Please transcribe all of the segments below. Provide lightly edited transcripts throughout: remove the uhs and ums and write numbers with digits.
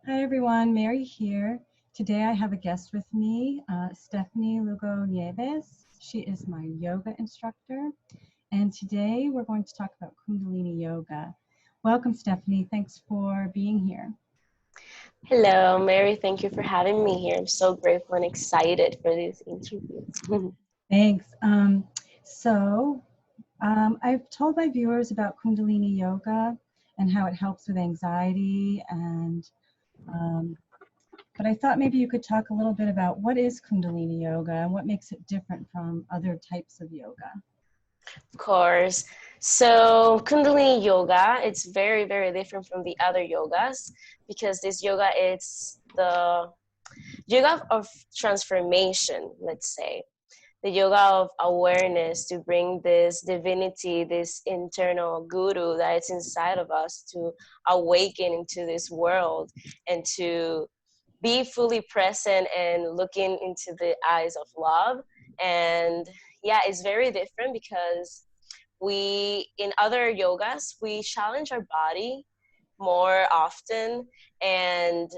Hi everyone, Mary here. Today I have a guest with me, Stephany Lugo Nieves. She is my yoga instructor, and today we're going to talk about Kundalini yoga. Welcome, Stephany. Thanks for being here. Hello, Mary. Thank you for having me here. I'm so grateful and excited for this interview. Thanks. I've told my viewers about Kundalini yoga and how it helps with anxiety, but I thought maybe you could talk a little bit about what is Kundalini yoga and what makes it different from other types of yoga. Of course. So Kundalini yoga, it's very, very different from the other yogas because this yoga is the yoga of transformation, let's say. The yoga of awareness to bring this divinity, this internal guru that is inside of us to awaken into this world and to be fully present and looking into the eyes of love. And yeah, it's very different because in other yogas, we challenge our body more often. And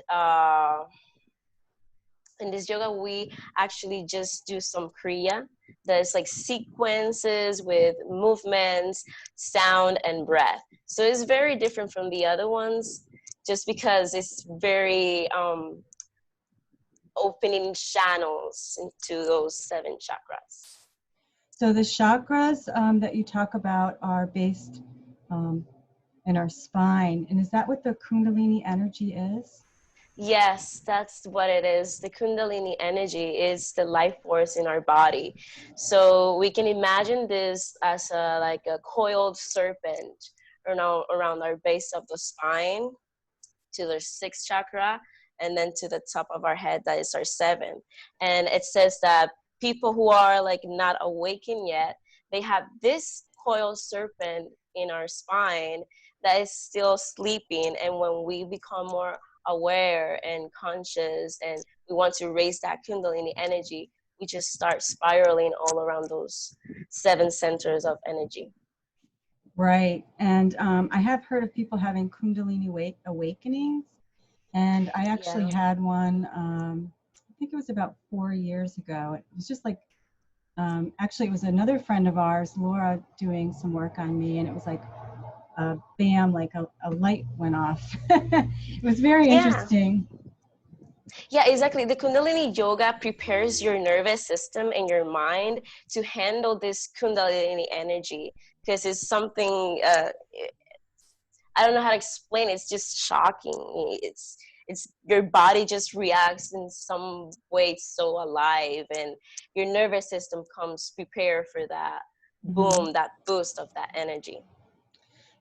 in this yoga, we actually just do some kriya. There's like sequences with movements, sound, and breath. So it's very different from the other ones just because it's very opening channels into those 7 chakras. So the chakras that you talk about are based in our spine. And is that what the Kundalini energy is? Yes, that's what it is. The Kundalini energy is the life force in our body. So we can imagine this as like a coiled serpent around our base of the spine to the 6th chakra, and then to the top of our head, that is our 7th. And it says that people who are like not awakened yet, they have this coiled serpent in our spine that is still sleeping. And when we become more aware and conscious and we want to raise that Kundalini energy, we just start spiraling all around those 7 centers of energy. Right. And I have heard of people having Kundalini awakenings. And I actually had one, I think it was about 4 years ago. It was just like, actually, it was another friend of ours, Laura, doing some work on me. And it was like, bam, like a light went off. It was very interesting. Yeah, exactly. The Kundalini yoga prepares your nervous system and your mind to handle this Kundalini energy because it's something, I don't know how to explain it. It's just shocking. It's your body just reacts in some way so alive, and your nervous system comes prepared for that boom, that boost of that energy.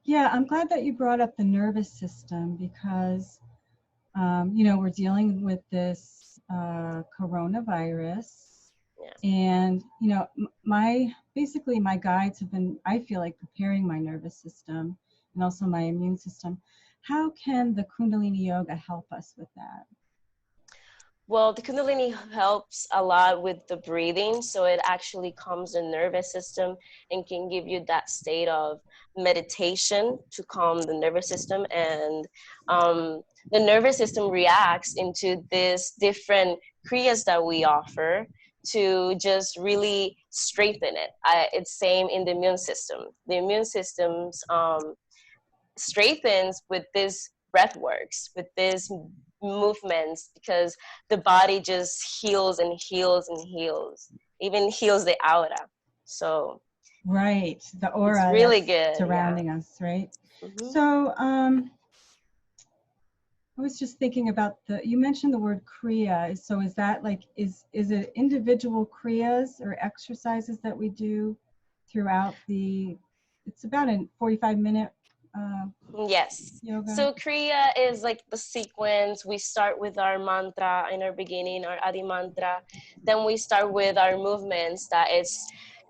Yeah, I'm glad that you brought up the nervous system because, we're dealing with this coronavirus. Yeah. And, my guides have been, I feel like, preparing my nervous system and also my immune system. How can the Kundalini yoga help us with that? Well, the Kundalini helps a lot with the breathing. So it actually calms the nervous system and can give you that state of meditation to calm the nervous system. And the nervous system reacts into these different kriyas that we offer to just really strengthen it. It's same in the immune system. The immune system's strengthens with this breath works, with this movements, because the body just heals and heals and heals, even heals the aura. So right, the aura, it's really good surrounding us, right? So I was just thinking about you mentioned the word kriya. So is that like, is it individual kriyas or exercises that we do throughout it's about a 45-minute yes. yoga? So kriya is like the sequence. We start with our mantra in our beginning, our adi mantra. Then we start with our movements that is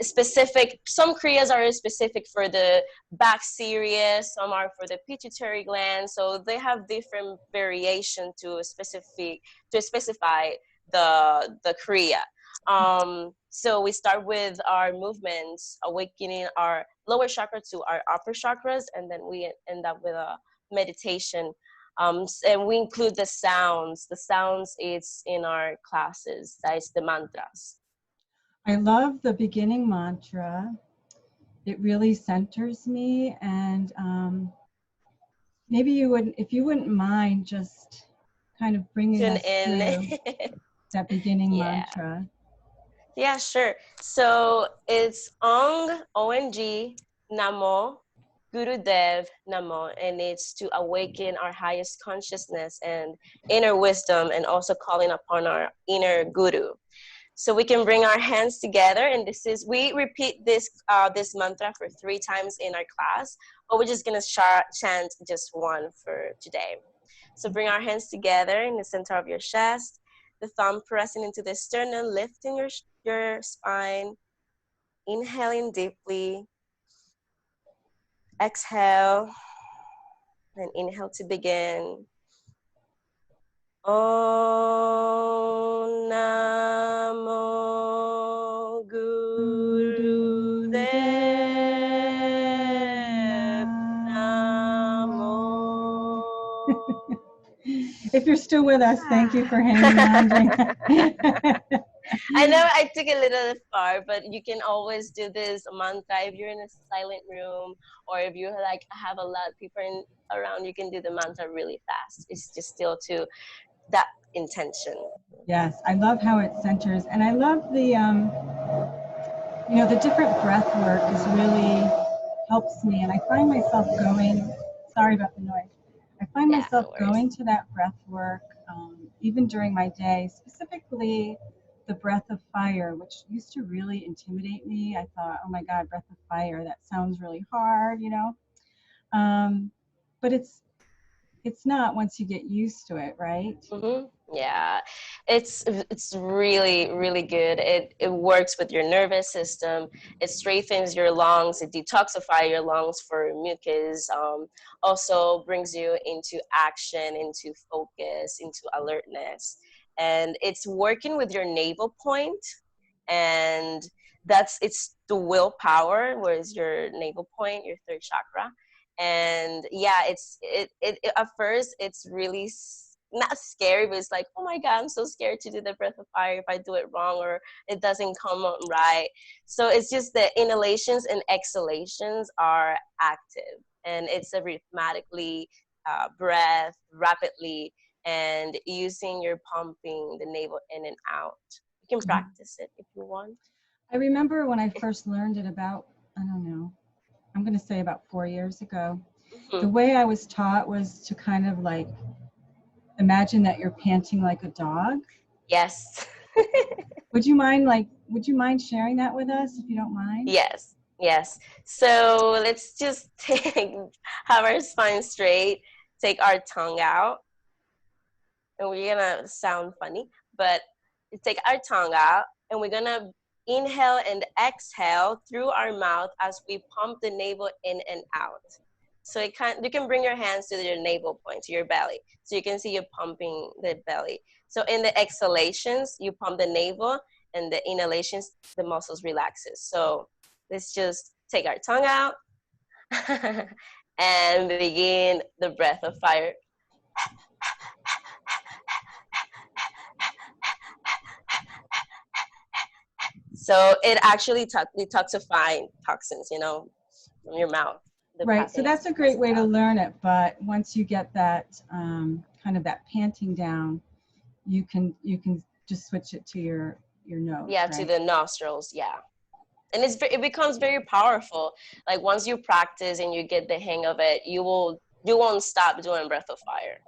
specific. Some kriyas are specific for the back series, some are for the pituitary gland. So they have different variation to specify the kriya. So we start with our movements, awakening our lower chakra to our upper chakras, and then we end up with a meditation And we include the sounds. The sounds is in our classes. That is the mantras. I love the beginning mantra. It really centers me, and maybe you wouldn't, if you wouldn't mind, just kind of bringing Tune us in. through that beginning Yeah. mantra. Yeah, sure. So it's Ong, ONG, Namo, Gurudev, Namo, and it's to awaken our highest consciousness and inner wisdom, and also calling upon our inner guru. So we can bring our hands together, and we repeat this this mantra for 3 times in our class, but we're just gonna chant just one for today. So bring our hands together in the center of your chest, the thumb pressing into the sternum, lifting your spine, inhaling deeply, exhale, and inhale to begin. Om Namo Gurudev Namo. If you're still with us, thank you for hanging on. I know I took a little far, but you can always do this mantra if you're in a silent room, or if you like have a lot of people around, you can do the mantra really fast. It's just still to that intention. Yes, I love how it centers, and I love the the different breath work is really helps me, and I find myself going. Sorry about the noise. I find Yeah, myself no worries. going to that breath work even during my day, specifically the breath of fire, which used to really intimidate me. I thought, oh my God, breath of fire, that sounds really hard, but it's not once you get used to it, right? Mm-hmm. Yeah, it's really, really good. It works with your nervous system. It strengthens your lungs. It detoxifies your lungs for mucus. Also brings you into action, into focus, into alertness. And it's working with your navel point, and it's the willpower, whereas your navel point, your third chakra. And yeah, it at first it's really not scary, but it's like, oh my God, I'm so scared to do the breath of fire if I do it wrong or it doesn't come out right. So it's just the inhalations and exhalations are active, and it's a rhythmically breath rapidly, and using your pumping the navel in and out. You can practice it if you want. I remember when I first learned it about, I don't know, I'm going to say about 4 years ago. The way I was taught was to kind of like imagine that you're panting like a dog. Yes. Would you mind sharing that with us, if you don't mind? Yes. So let's just have our spine straight, take our tongue out, and we're gonna sound funny, but take our tongue out, and we're gonna inhale and exhale through our mouth as we pump the navel in and out. So you can bring your hands to your navel point, to your belly, so you can see you pumping the belly. So in the exhalations, you pump the navel, and the inhalations, the muscles relaxes. So let's just take our tongue out and begin the breath of fire. So it actually detoxifying toxins, from your mouth. Right. So that's a great way to learn it. But once you get that kind of that panting down, you can just switch it to your nose. Yeah, right? To the nostrils. Yeah, and it becomes very powerful. Like once you practice and you get the hang of it, you won't stop doing breath of fire.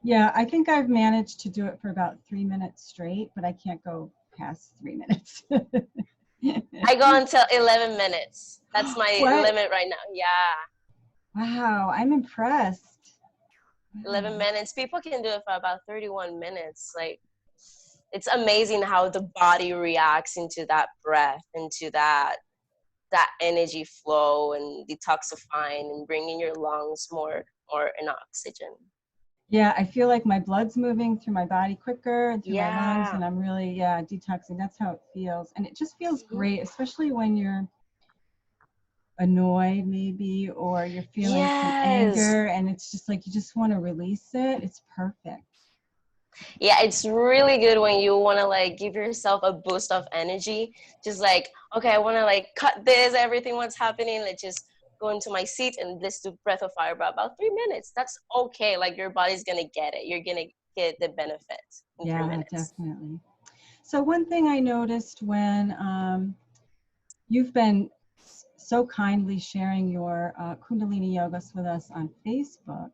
Yeah, I think I've managed to do it for about 3 minutes straight, but I can't go past 3 minutes. I go until 11 minutes. That's my limit right now. Yeah. Wow, I'm impressed. 11 minutes. People can do it for about 31 minutes. Like, it's amazing how the body reacts into that breath, into that energy flow, and detoxifying and bringing your lungs more in oxygen. Yeah, I feel like my blood's moving through my body quicker and through my lungs, and I'm really, detoxing. That's how it feels. And it just feels great, especially when you're annoyed maybe, or you're feeling some Yes. anger, and it's just like you just want to release it. It's perfect. Yeah, it's really good when you want to like give yourself a boost of energy. Just like, okay, I want to like cut this, everything what's happening. Let's just go into my seat and let's do breath of fire for about 3 minutes. That's okay. Like your body's going to get it. You're going to get the benefits in three Yeah, minutes. definitely. So one thing I noticed when you've been so kindly sharing your Kundalini yogas with us on Facebook,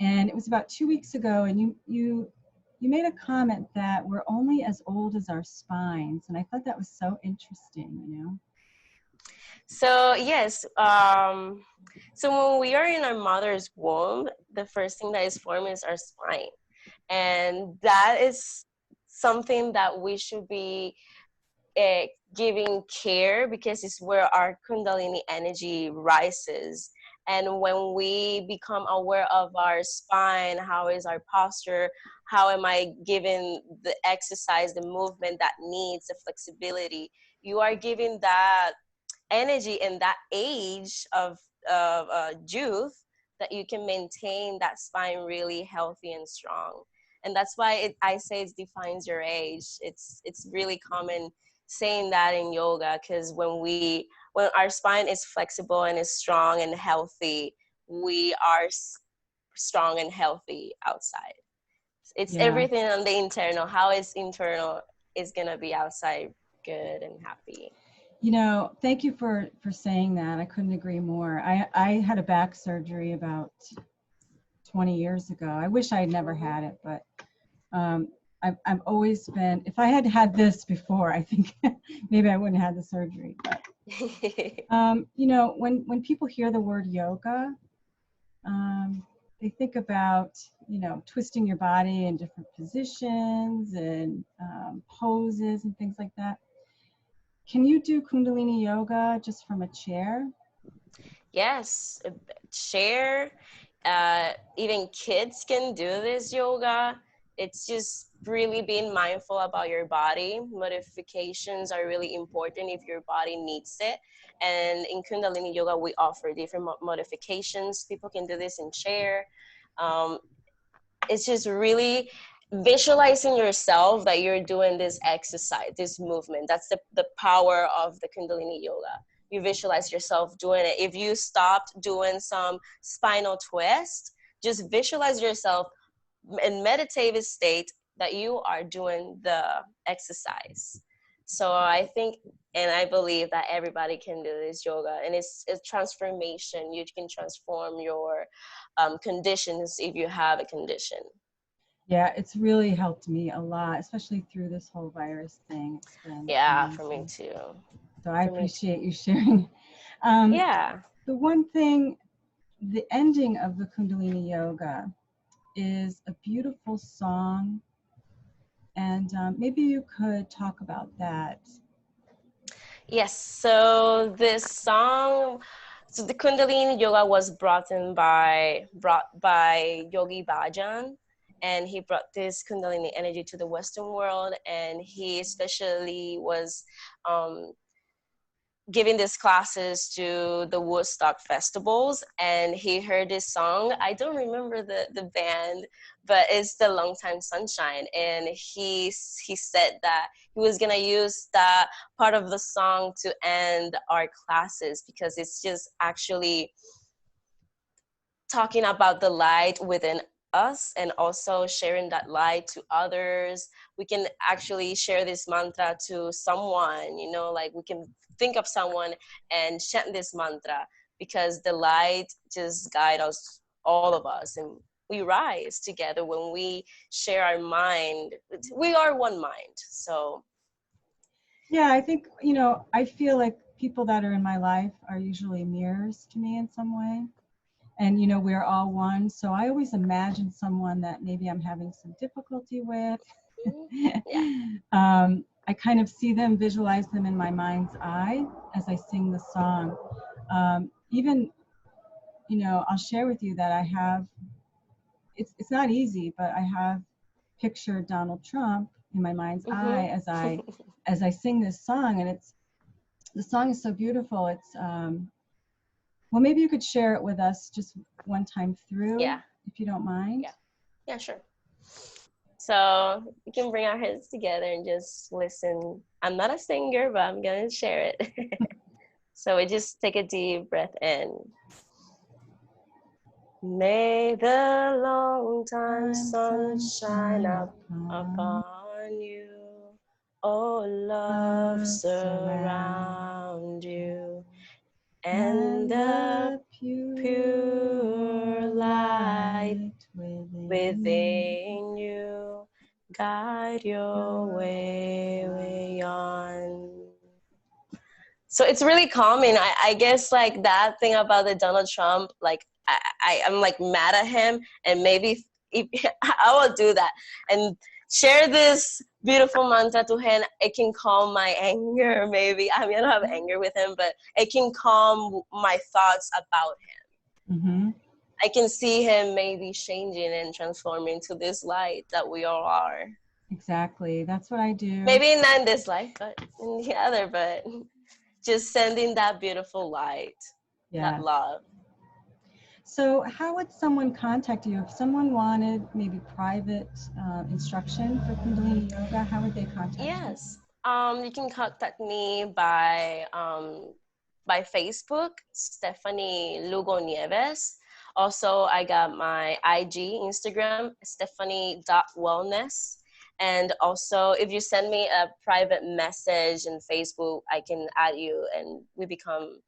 and it was about 2 weeks ago, and you made a comment that we're only as old as our spines, and I thought that was so interesting. You know. So yes, so when we are in our mother's womb, the first thing that is formed is our spine, and that is something that we should be uh, giving care, because it's where our kundalini energy rises. And when we become aware of our spine, how is our posture, how am I giving the exercise, the movement that needs the flexibility, you are giving that energy and that age of youth, that you can maintain that spine really healthy and strong. And that's why I say it defines your age. It's really common saying that in yoga, because when our spine is flexible and is strong and healthy, we are strong and healthy outside. It's Yeah. everything on the internal. How is internal is gonna be outside good and happy. You know, thank you for saying that. I couldn't agree more. I had a back surgery about 20 years ago. I wish I had never Mm-hmm. had it, but um, I've always been, if I had had this before, I think maybe I wouldn't have had the surgery. But, you know, when people hear the word yoga, um, they think about, you know, twisting your body in different positions and poses and things like that. Can you do Kundalini yoga just from a chair? Yes, share. Even kids can do this yoga. It's just really being mindful about your body. Modifications are really important if your body needs it. And in Kundalini yoga, we offer different modifications. People can do this in chair. Um, it's just really visualizing yourself that you're doing this exercise, this movement. That's the power of the Kundalini yoga. You visualize yourself doing it. If you stopped doing some spinal twist, just visualize yourself in meditative state that you are doing the exercise. So I think and I believe that everybody can do this yoga, and it's a transformation. You can transform your conditions if you have a condition. Yeah, it's really helped me a lot, especially through this whole virus thing. It's been Yeah, for me amazing. too. So I For me appreciate too. you sharing. Um, Yeah. the one thing, the ending of the Kundalini yoga is a beautiful song, and maybe you could talk about that. Yes. So this song, so the Kundalini yoga was brought by Yogi Bhajan, and he brought this Kundalini energy to the Western world, and he especially was um, giving these classes to the Woodstock festivals, and he heard this song. I don't remember the band, but it's the Long Time Sunshine. And he said that he was gonna use that part of the song to end our classes, because it's just actually talking about the light within us and also sharing that light to others. We can actually share this mantra to someone, like we can think of someone and chant this mantra, because the light just guides us, all of us, and we rise together when we share our mind. We are one mind. So Yeah, I think, you know, I feel like people that are in my life are usually mirrors to me in some way. And, you know, we're all one. So I always imagine someone that maybe I'm having some difficulty with. yeah. I kind of see them, visualize them in my mind's eye as I sing the song. Even, you know, I'll share with you that I have, it's not easy, but I have pictured Donald Trump in my mind's eye Mm-hmm. as I sing this song. And the song is so beautiful. It's Well, maybe you could share it with us just one time through, Yeah. if you don't mind. Yeah. Yeah, sure. So we can bring our heads together and just listen. I'm not a singer, but I'm going to share it. So we just take a deep breath in. May the long time sun shine up upon you. Oh, love surround you. And the pure light within you guide your way on. So it's really calming. I guess like that thing about the Donald Trump, like I'm like mad at him, and maybe if, I will do that and share this beautiful mantra to him. It can calm my anger. Maybe I mean I don't have anger with him, but it can calm my thoughts about him. Mm-hmm. I can see him maybe changing and transforming to this light that we all are. Exactly. That's what I do. Maybe not in this life, but in the other. But just sending that beautiful light, that love. So how would someone contact you if someone wanted maybe private instruction for Kundalini Yoga? How would they contact you? Yes, you can contact me by Facebook, Stephany Lugo Nieves. Also, I got my IG, Instagram, stephany.wellness. And also, if you send me a private message in Facebook, I can add you and we become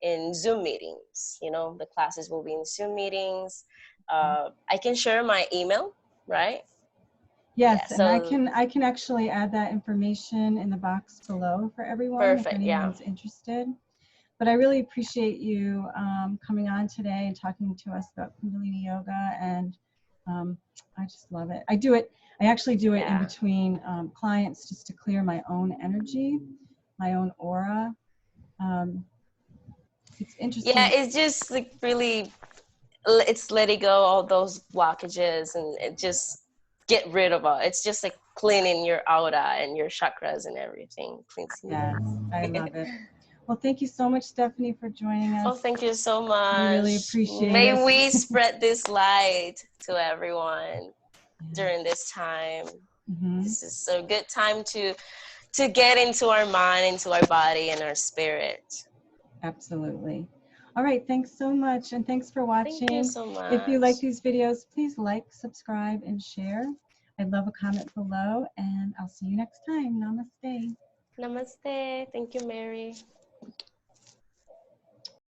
in Zoom meetings. You know, the classes will be in Zoom meetings. I can share my email, right? Yes, Yeah, and so I can actually add that information in the box below for everyone if anyone's interested. But I really appreciate you coming on today and talking to us about Kundalini Yoga, and I just love it. I actually do it in between clients just to clear my own energy, my own aura. It's interesting. Yeah, it's just like really, it's letting go all those blockages and it just get rid of it. It's just like cleaning your aura and your chakras and everything. Yes, I love it. Well, thank you so much, Stephany, for joining us. Oh, thank you so much. I really appreciate it. May we spread this light to everyone during this time. Mm-hmm. This is a good time to get into our mind, into our body, and our spirit. Absolutely. All right, thanks so much, and thanks for watching. Thank you so much. If you like these videos, please like, subscribe, and share. I'd love a comment below, and I'll see you next time. Namaste. Namaste. Thank you, Mary.